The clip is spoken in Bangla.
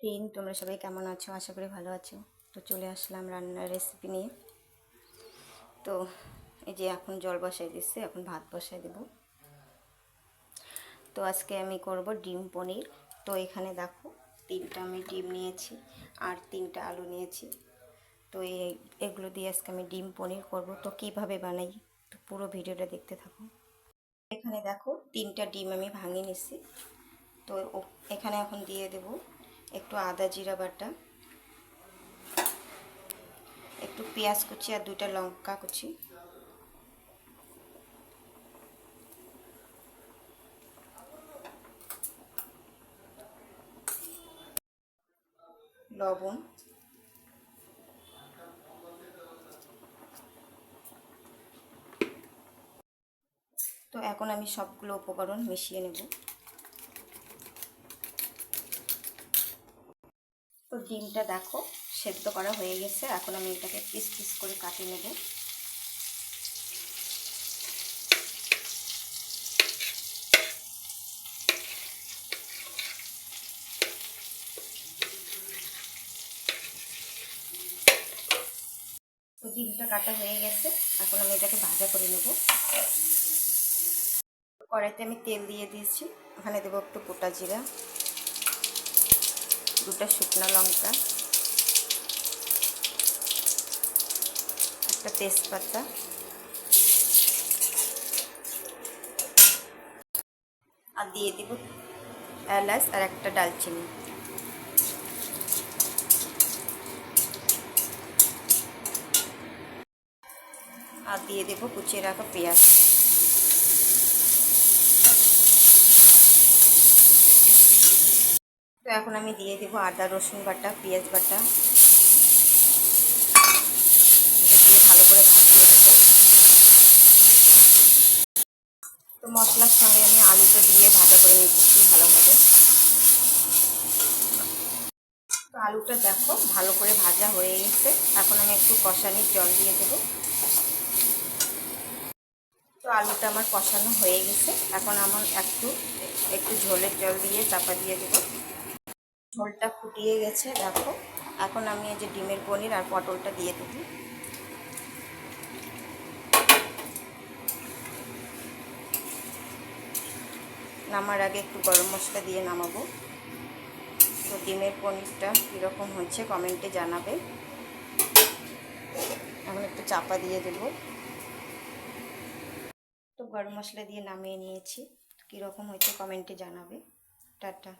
ফ্রেন্ড, তোমরা সবাই কেমন আছো? আশা করি ভালো আছো। তো চলে আসলাম রান্নার রেসিপি নিয়ে। তো এই যে এখন জল বসাই দিচ্ছি, এখন ভাত বসাই দেব। তো আজকে আমি করব ডিম পনির। তো এখানে দেখো 3টা আমি ডিম নিয়েছি আর 3টা আলু নিয়েছি। তো এগুলো দিয়ে আজকে আমি ডিম পনির করব। তো কিভাবে বানাই, তো পুরো ভিডিওটা দেখতে থাকো। এখানে দেখো 3টা ডিম আমি ভাঙিয়ে নিচ্ছি। তো এখানে এখন দিয়ে দেব একটু আদা জিরা বাটা, একটু পেঁয়াজ কুচি আর 2টা লঙ্কা কুচি, লবণ, তো এখন আমি সবগুলো উপকরণ মিশিয়ে নেব। তো ডিমটা দেখো সেদ্ধ করা হয়ে গেছে। এখন আমি এটাকে পিস পিস করে কাটিয়ে নেব। তো ডিমটা কাটা হয়ে গেছে, এখন আমি এটাকে ভাজা করে নেব। কড়াইতে আমি তেল দিয়ে দিয়েছি, ওখানে দেবো একটু গোটা জিরা, 2টা শুকনো লঙ্কা, একটা তেজপাতা, আর দিয়ে দিব এলাচ আর একটা ডালচিনি। আর দিয়ে দেবো কুচিয়ে রাখা পেঁয়াজ। তো এখন আমি দিয়ে দেবো আদা রসুন বাটা, পেঁয়াজ বাটা, এটা দিয়ে ভালো করে ভাজিয়ে নেব। তো মশলার সঙ্গে আমি আলুটা দিয়ে ভাজা করে নিতেছি ভালোভাবে। তো আলুটা দেখো ভালো করে ভাজা হয়ে গেছে, এখন আমি একটু কষানির জল দিয়ে দেবো। তো আলুটা আমার কষানো হয়ে গেছে, এখন আমার একটু ঝোলের জল দিয়ে চাপা দিয়ে দেবো। ঝোলটা ফুটিয়ে গেছে দেখো। এখন আমি এই যে ডিমের পনির আর পটলটা দিয়ে দেবো। নামার আগে একটু গরম মশলা দিয়ে নামাবো। তো ডিমের পনিরটা কীরকম হচ্ছে কমেন্টে জানাবে। এখন একটু চাপা দিয়ে দেবো। তো গরম মশলা দিয়ে নামিয়ে নিয়েছি, কীরকম হয়েছে কমেন্টে জানাবে। টাটা।